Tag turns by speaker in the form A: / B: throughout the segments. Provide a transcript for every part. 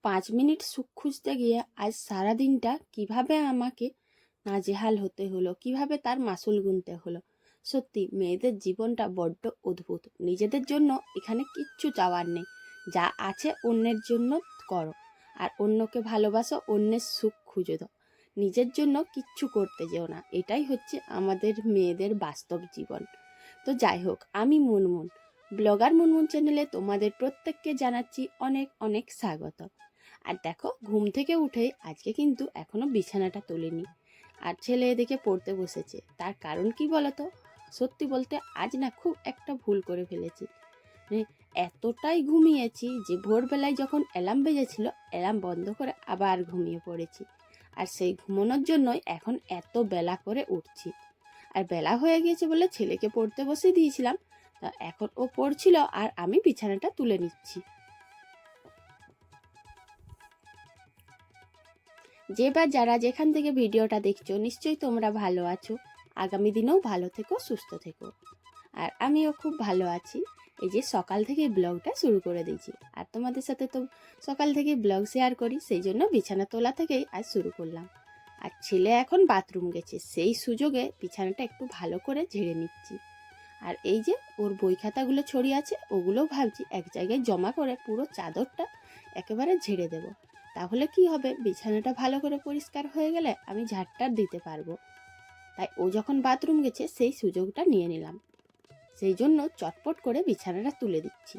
A: 5 minute সুখ খুঁজতে গিয়ে আজ সারা দিনটা কিভাবে আমাকে নাজেহাল হতে হলো, কিভাবে তার মাসুল গুনতে হলো। সত্যি মেয়েদের জীবনটা বড্ড অদ্ভুত। নিজেদের জন্য এখানে কিচ্ছু চাওয়ার নেই, যা আছে অন্যের জন্য করো, আর অন্যকে ভালোবাসো, অন্যের সুখ খুঁজে দাও, নিজের জন্য কিচ্ছু করতে যেও না। এটাই হচ্ছে আমাদের মেয়েদের বাস্তব জীবন। তো যাই হোক, আমি মুনমুন, ব্লগার মুনমুন চ্যানেলে তোমাদের প্রত্যেককে জানাচ্ছি অনেক অনেক স্বাগত। আর দেখো, ঘুম থেকে উঠে আজকে কিন্তু এখনো বিছানাটা তুলিনি, আর ছেলে এদিকে পড়তে বসেছে। তার কারণ কি বলতো? সত্যি বলতে আজ না খুব একটা ভুল করে ফেলেছি। মানে এতটাই ঘুমিয়েছি যে ভোরবেলায় যখন অ্যালার্ম বেজেছিল, অ্যালার্ম বন্ধ করে আবার ঘুমিয়ে পড়েছি। আর সেই ঘুমানোর জন্যই এখন এত বেলা করে উঠছি। আর বেলা হয়ে গিয়েছে বলে ছেলেকে পড়তে বসিয়ে দিয়েছিলাম, তা এখন ও পড়ছিল আর আমি বিছানাটা তুলে নিচ্ছি। যে বা যারা যেখান থেকে ভিডিওটা দেখছো, নিশ্চয়ই তোমরা ভালো আছো। আগামী দিনেও ভালো থেকো, সুস্থ থেকো। আর আমিও খুব ভালো আছি। এই যে সকাল থেকে ব্লগটা শুরু করে দিয়েছি, আর তোমাদের সাথে তো সকাল থেকে ব্লগ শেয়ার করি, সেই জন্য বিছানা তোলা থেকেই আজ শুরু করলাম। আর ছেলে এখন বাথরুম গেছে, সেই সুযোগে বিছানাটা একটু ভালো করে ঝেড়ে নিচ্ছি। আর এই যে ওর বই খাতাগুলো ছড়িয়ে আছে, ওগুলোও ভাবছি এক জায়গায় জমা করে পুরো চাদরটা একেবারে ঝেড়ে দেব। তাহলে কি হবে, বিছানাটা ভালো করে পরিষ্কার হয়ে গেলে আমি ঝাড়টার দিতে পারবো। তাই ও যখন বাথরুম গেছে সেই সুযোগটা নিয়ে নিলাম, সেই জন্য চটপট করে বিছানাটা তুলে দিচ্ছি।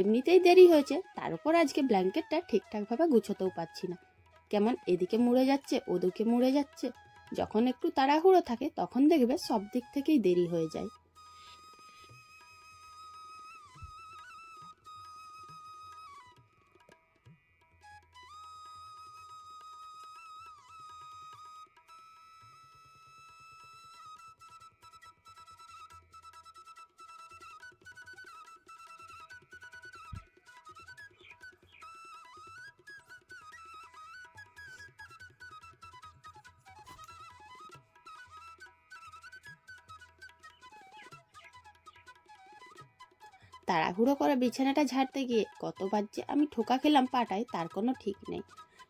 A: এমনিতেই দেরি হয়েছে, তার উপর আজকে ব্ল্যাঙ্কেটটা ঠিকঠাকভাবে গুছোতেও পারছি না, কেমন এদিকে মুড়ে যাচ্ছে ওদিকে মুড়ে যাচ্ছে। যখন একটু তাড়াহুড়ো থাকে তখন দেখবে সব দিক থেকেই দেরি হয়ে যায়। তাড়াহুড়ো করে বিছানাটা ঝাড়তে গিয়ে কতবার যে আমি ঠোকা খেলাম পাটায়, তার কোনো ঠিক নেই।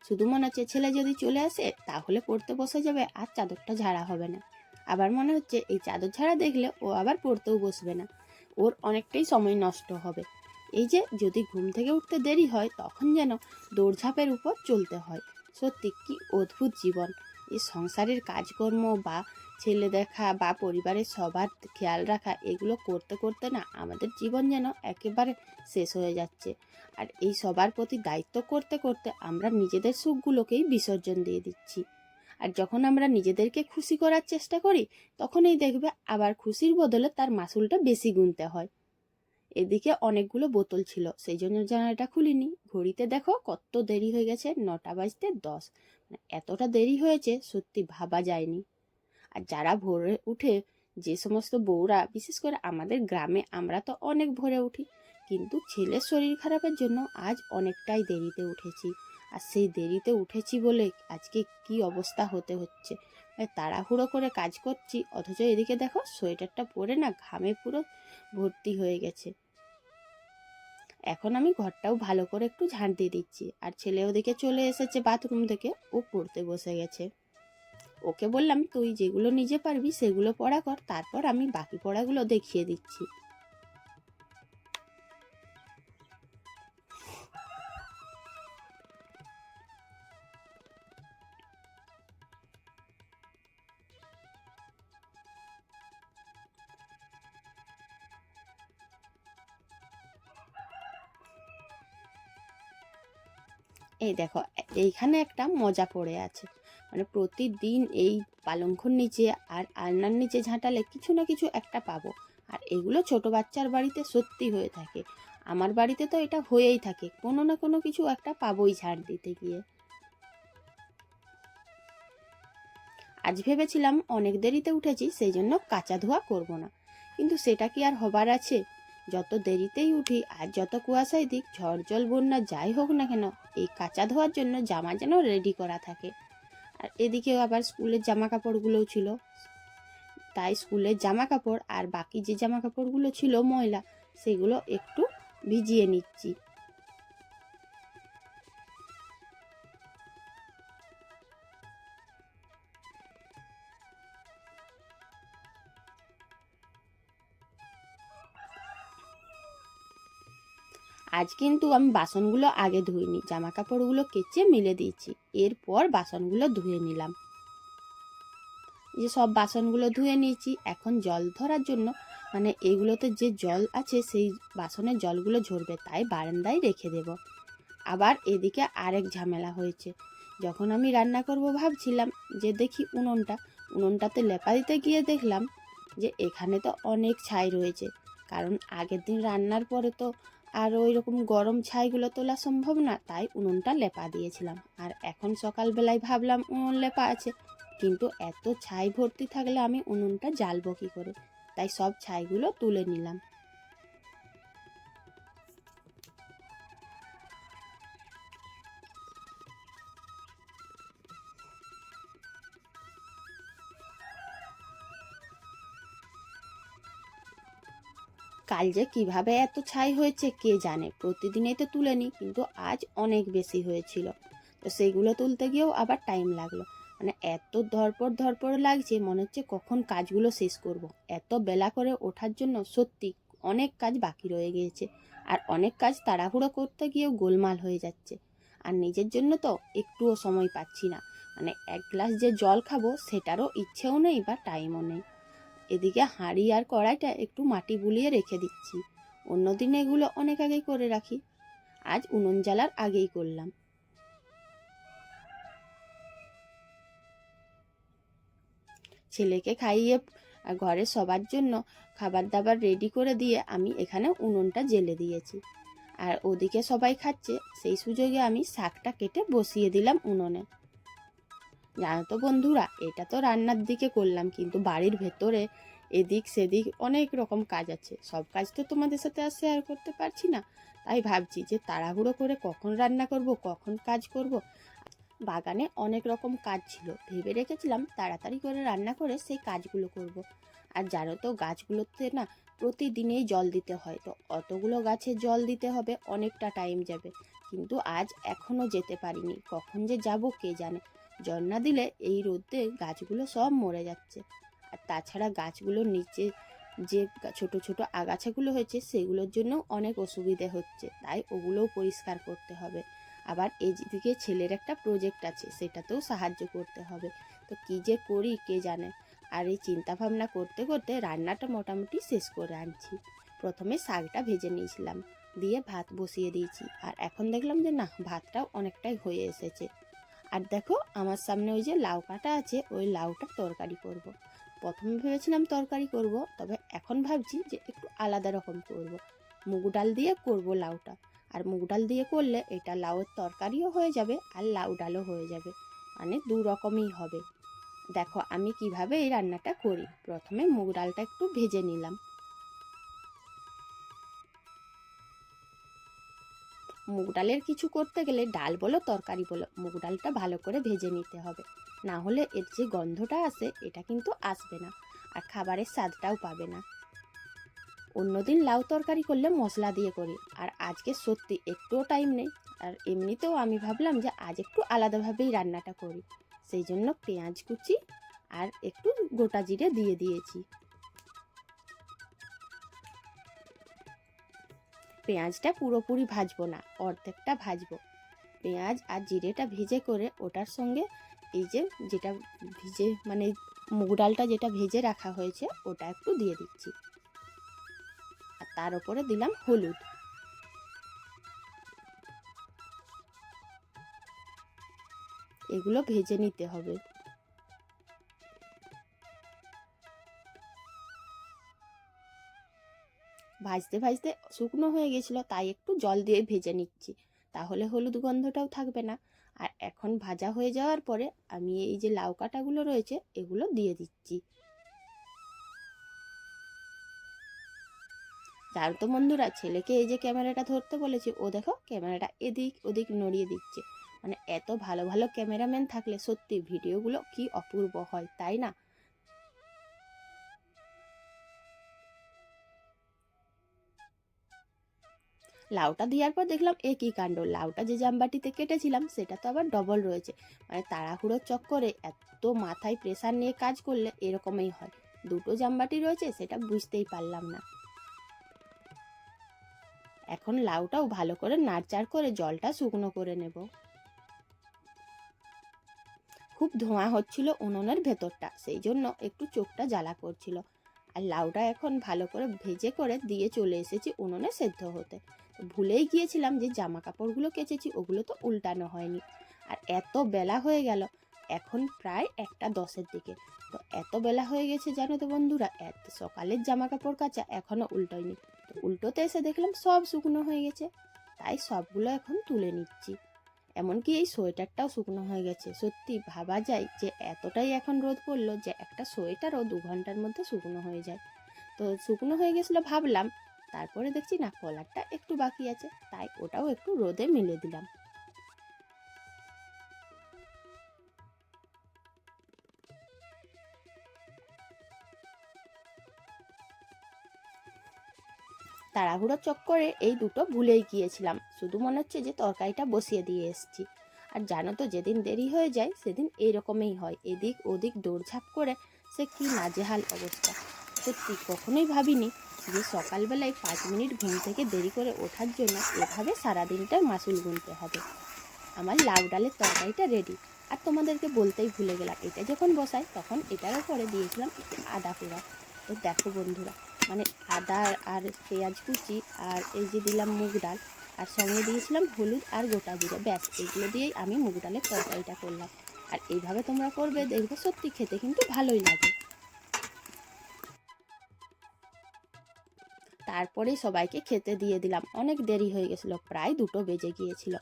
A: শুধু মনে হচ্ছে ছেলে যদি চলে আসে তাহলে পড়তে বসে যাবে আর চাদরটা ঝাড়া হবে না। আবার মনে হচ্ছে এই চাদর ঝাড়া দেখলে ও আবার পড়তেও বসবে না, ওর অনেকটাই সময় নষ্ট হবে। এই যে যদি ঘুম থেকে উঠতে দেরি হয় তখন যেন দৌড়ঝাঁপের উপর চলতে হয়। সত্যি কি অদ্ভুত জীবন। এই সংসারের কাজকর্ম বা ছেলে দেখা বা পরিবারের সবার খেয়াল রাখা, এগুলো করতে করতে না আমাদের জীবন যেন একেবারে শেষ হয়ে যাচ্ছে। আর এই সবার প্রতি দায়িত্ব করতে করতে আমরা নিজেদের সুখগুলোকেই বিসর্জন দিয়ে দিচ্ছি। আর যখন আমরা নিজেদেরকে খুশি করার চেষ্টা করি, তখনই দেখবে আবার খুশির বদলে তার মাসুলটা বেশি গুনতে হয়। এদিকে অনেকগুলো বোতল ছিল, সেই জন্য জানালাটা খুলিনি। ঘড়িতে দেখো কত দেরি হয়ে গেছে, 9টা বাজতে 10। এতটা দেরি হয়েছে সত্যি ভাবা যায়নি। আর যারা ভোরে উঠে, যে সমস্ত বউরা, বিশেষ করে আমাদের গ্রামে আমরা তো অনেক ভোরে উঠি, কিন্তু ছেলের শরীর খারাপের জন্য আজ অনেকটাই দেরিতে উঠেছি। আর সেই দেরিতে উঠেছি বলে আজকে কি অবস্থা হতে হচ্ছে। তাড়াহুড়ো করে কাজ করছি, অথচ এদিকে দেখো সোয়েটারটা পরে না ঘামে পুরো ভর্তি হয়ে গেছে। এখন আমি ঘরটাও ভালো করে একটু ঝাঁট দিয়ে দিচ্ছি। আর ছেলে ওদিকে চলে এসেছে বাথরুম থেকে, ও পড়তে বসে গেছে। ওকে বললাম তুই যেগুলো নিজে পারবি সেগুলো পড়া কর, তারপর আমি বাকি পড়াগুলো দেখিয়ে দিচ্ছি। এই দেখো, এইখানে একটা মজা পড়ে আছে। মানে প্রতিদিন এই পালঙ্কর নিচে আর আলনার নিচে ঝাঁটালে কিছু না কিছু একটা পাবো। আর এগুলো ছোট বাচ্চার বাড়িতে সত্যি হয়ে থাকে, আমার বাড়িতে তো এটা হয়েই থাকে, কোনো না কোনো কিছু একটা পাবোই ঝাড় দিতে গিয়ে। আজ ভেবেছিলাম অনেক দেরিতে উঠেছি সেই জন্য কাচা ধোয়া করব না, কিন্তু সেটা কি আর হবার আছে? যত দেরিতেই উঠি আর যত কুয়াশায় দিক, ঝড় জল বন্যা যাই হোক না কেন, এই কাচা ধোয়ার জন্য জামা যেন রেডি করা থাকে। আর এদিকেও আবার স্কুলের জামা কাপড়গুলোও ছিল, তাই স্কুলের জামা কাপড় আর বাকি যে জামা কাপড়গুলো ছিল ময়লা, সেগুলো একটু ভিজিয়ে নিচ্ছি। আজ কিন্তু আমি বাসনগুলো আগে ধুইনি, জামা কাপড়গুলো কেচে মিলে দিয়েছি, এরপর বাসনগুলো ধুয়ে নিলাম। যে সব বাসনগুলো ধুয়ে নিয়েছি, এখন জল ধরার জন্য মানে এগুলোতে যে জল আছে সেই বাসনের জলগুলো ঝরবে, তাই বারান্দায় রেখে দেব। আবার এদিকে আরেক ঝামেলা হয়েছে, যখন আমি রান্না করব ভাবছিলাম যে দেখি উনুনটাতে লেপা দিতে গিয়ে দেখলাম যে এখানে তো অনেক ছাই রয়েছে, কারণ আগের দিন রান্নার পরে তো আর ওই রকম গরম ছাইগুলো তোলা সম্ভব না, তাই উনুনটা লেপা দিয়েছিলাম। আর এখন সকালবেলায় ভাবলাম উনুন লেপা আছে, কিন্তু এত ছাই ভর্তি থাকলে আমি উনুনটা জ্বালবো কী করে, তাই সব ছাইগুলো তুলে নিলাম। কাল যে কিভাবে এত ছাই হয়েছে কে জানে, প্রতিদিনই তো তুলে নিই, কিন্তু আজ অনেক বেশি হয়েছিল, তো সেইগুলো তুলতে গিয়েও আবার টাইম লাগলো। মানে এত ধরপড় লাগছে, মনে হচ্ছে কখন কাজগুলো শেষ করব। এত বেলা করে ওঠার জন্য সত্যি অনেক কাজ বাকি রয়ে গিয়েছে, আর অনেক কাজ তাড়াহুড়ো করতে গিয়েও গোলমাল হয়ে যাচ্ছে। আর নিজের জন্য তো একটুও সময় পাচ্ছি না, মানে এক গ্লাস যে জল খাবো সেটারও ইচ্ছেও নেই বা টাইমও নেই। এদিকে হাঁড়ি আর কড়াইটা একটু মাটি বুলিয়ে রেখে দিচ্ছি, অন্যদিন এগুলো অনেক আগেই করে রাখি, আজ উনুন জ্বালার আগেই করলাম। ছেলেকে খাইয়ে আর ঘরের সবার জন্য খাবার দাবার রেডি করে দিয়ে আমি এখানে উনুনটা জ্বেলে দিয়েছি, আর ওদিকে সবাই খাচ্ছে, সেই সুযোগে আমি শাকটা কেটে বসিয়ে দিলাম উনুনে। জানো তো বন্ধুরা, এটা তো রান্নার দিকে করলাম, কিন্তু বাড়ির ভেতরে এদিক সেদিক অনেক রকম কাজ আছে, সব কাজ তো তোমাদের সাথে আর শেয়ার করতে পারছি না, তাই ভাবছি যে তাড়াহুড়ো করে কখন রান্না করব, কখন কাজ করব। বাগানে অনেক রকম কাজ ছিল, ভেবে রেখেছিলাম তাড়াতাড়ি করে রান্না করে সেই কাজগুলো করব। আর জানো তো গাছগুলোতে না প্রতিদিনেই জল দিতে হয়, তো অতগুলো গাছে জল দিতে হবে, অনেকটা টাইম যাবে, কিন্তু আজ এখনও যেতে পারিনি, কখন যে যাব কে জানে। জল না দিলে এই রোদে গাছগুলো সব মরে যাচ্ছে, আর তাছাড়া গাছগুলোর নিচে যে ছোট ছোট আগাছাগুলো হয়েছে সেগুলোর জন্য অনেক অসুবিধে হচ্ছে, তাই ওগুলোও পরিষ্কার করতে হবে। আবার এইদিকে ছেলের একটা প্রজেক্ট আছে, সেটাতেও সাহায্য করতে হবে, তো কী যে করি কে জানে। আর এই চিন্তা ভাবনা করতে করতে রান্নাটা মোটামুটি শেষ করে আনছি। প্রথমে শাকটা ভেজে নিয়েছিলাম, দিয়ে ভাত বসিয়ে দিয়েছি, আর এখন দেখলাম যে না, ভাতটাও অনেকটাই হয়ে এসেছে। আর দেখো আমার সামনে ওই যে লাউ কাটা আছে, ওই লাউটার তরকারি করব। প্রথমে ভেবেছিলাম তরকারি করব, তবে এখন ভাবছি যে একটু আলাদা রকম করব, মুগ ডাল দিয়ে করব লাউটা। আর মুগ ডাল দিয়ে করলে এটা লাউয়ের তরকারিও হয়ে যাবে আর লাউ ডালও হয়ে যাবে, মানে দু রকমই হবে। দেখো আমি কিভাবে এই রান্নাটা করি। প্রথমে মুগ ডালটা একটু ভেজে নিলাম। মুগ ডালের কিছু করতে গেলে ডাল বলো তরকারি বলো, মুগ ডালটা ভালো করে ভেজে নিতে হবে, না হলে এর যে গন্ধটা আসে এটা কিন্তু আসবে না, আর খাবারের স্বাদটাও পাবে না। অন্যদিন লাউ তরকারি করলে মশলা দিয়ে করি, আর আজকে সত্যি একটুও টাইম নেই, আর এমনিতেও আমি ভাবলাম যে আজ একটু আলাদাভাবেই রান্নাটা করি, সেই জন্য পেঁয়াজ কুচি আর একটু গোটা জিরে দিয়ে দিয়েছি। পেঁয়াজটা পুরোপুরি ভাজবো না, অর্ধেকটা ভাজবো। পেঁয়াজ আর জিরেটা ভেজে করে ওটার সঙ্গে এই যে যেটা ভিজে মানে মুগ ডালটা যেটা ভেজে রাখা হয়েছে ওটা একটু দিয়ে দিচ্ছি, আর তার উপরে দিলাম হলুদ। এগুলো ভেজে নিতে হবে। ভাজতে ভাজতে শুকনো হয়ে গেছিলো, তাই একটু জল দিয়ে ভেজে নিচ্ছি, তাহলে হলুদ গন্ধটাও থাকবে না। আর এখন ভাজা হয়ে যাওয়ার পরে আমি এই যে লাউ কাটাগুলো রয়েছে এগুলো দিয়ে দিচ্ছি। জানো তো বন্ধুরা, ছেলেকে এই যে ক্যামেরাটা ধরতে বলেছি, ও দেখো ক্যামেরাটা এদিক ওদিক নড়িয়ে দিচ্ছে, মানে এত ভালো ভালো ক্যামেরাম্যান থাকলে সত্যি ভিডিওগুলো কি অপূর্ব হয়, তাই না? লাউটা দেওয়ার পর দেখলাম এ কি কাণ্ড, লাউটা যে জামবাটিতে কেটেছিলাম সেটা তো আবার ডবল রয়েছে, মানে তাড়াহুড়োর চক্করে এত মাথায় প্রেসার নিয়ে কাজ করলে এরকমই হয়, দুটো জামবাটি রয়েছে সেটা বুঝতেই পারলাম না। এখন লাউটাও ভালো করে নাড়চাড় করে জলটা শুকনো করে নেব। খুব ধোঁয়া হচ্ছিল উনুনের ভেতরটা, সেই জন্য একটু চোখটা জ্বালা করছিল। আর লাউটা এখন ভালো করে ভেজে করে দিয়ে চলে এসেছি উনুনে সেদ্ধ হতে। ভুলেই গিয়েছিলাম যে জামা কাপড়গুলো কেচেছি ওগুলো তো উল্টানো হয়নি। আর এত বেলা হয়ে গেল, এখন প্রায় 1:10-এর দিকে। তো এত বেলা হয়ে গেছে জানো তো বন্ধুরা, এত সকালের জামা কাপড় কাচা এখনো উল্টোয়নি। তো উল্টোতে এসে দেখলাম সব শুকনো হয়ে গেছে, তাই সবগুলো এখন তুলে নিচ্ছি। এমনকি এই সোয়েটারটাও শুকনো হয়ে গেছে। সত্যি ভাবা যায় যে এতটাই এখন রোদ পড়লো যে একটা সোয়েটারও 2 ঘন্টার মধ্যে শুকনো হয়ে যায়। তো শুকনো হয়ে গেছিলো ভাবলাম, তারপরে দেখছি না কলারটা একটু বাকি আছে, তাই ওটাও একটু রোদে মেলে দিলাম। তাড়াহুড়োর চক্করে এই দুটো ভুলেই গিয়েছিলাম, শুধু মনে হচ্ছে যে তরকারিটা বসিয়ে দিয়ে এসেছি। আর জানো তো যেদিন দেরি হয়ে যায় সেদিন এইরকমই হয়, এদিক ওদিক দৌড়ঝাঁপ করে সে কি নাজেহাল অবস্থা। সত্যি কখনোই ভাবিনি যে সকালবেলায় 5 মিনিট ঘুম থেকে দেরি করে ওঠার জন্য এভাবে সারাদিনটার মাসুল গুনতে হবে। আমার লাউ ডালের তরকারিটা রেডি। আর তোমাদেরকে বলতেই ভুলে গেলাম, এটা যখন বসাই তখন এটার উপরে দিয়েছিলাম একটু আদা পোড়া। তো দেখো বন্ধুরা, মানে আদা আর পেঁয়াজ কুচি আর এই যে দিলাম মুগ ডাল, আর সঙ্গে দিয়েছিলাম হলুদ আর গোটা জিরে, ব্যাস এগুলো দিয়েই আমি মুগ ডালের তরকারিটা করলাম। আর এইভাবে তোমরা করবে, দেখবে সত্যি খেতে কিন্তু ভালোই লাগে। তারপরে সবাইকে খেতে দিয়ে দিলাম, অনেক দেরি হয়ে গেছিলো, প্রায় 2টো বেজে গিয়েছিল।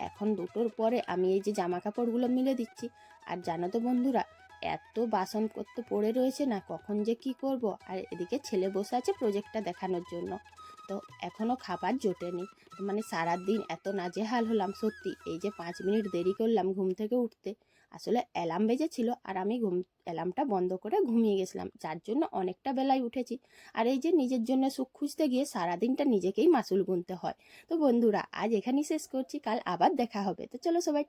A: এখন 2টোর পরে আমি এই যে জামা কাপড়গুলো মিলে দিচ্ছি। আর জানো তো বন্ধুরা, এত বাসনপত্র পড়ে রয়েছে না, কখন যে কি করব। আর এদিকে ছেলে বসে আছে প্রজেক্টটা দেখানোর জন্য, তো এখনো খাবার জোটেনি। মানে সারাদিন এত নাজেহাল হলাম সত্যি। এই যে 5 মিনিট দেরি করলাম ঘুম থেকে উঠতে, আসলে অ্যালার্ম বেজেছিল আর আমি অ্যালার্মটা বন্ধ করে ঘুমিয়ে গেছিলাম, যার জন্য অনেকটা বেলায় উঠেছি। আর এই যে নিজের জন্য সুখ খুঁজতে গিয়ে সারাদিনটা নিজেকেই মাসুল গুনতে হয়। তো বন্ধুরা আজ এখানেই শেষ করছি, কাল আবার দেখা হবে। তো চলো সবাই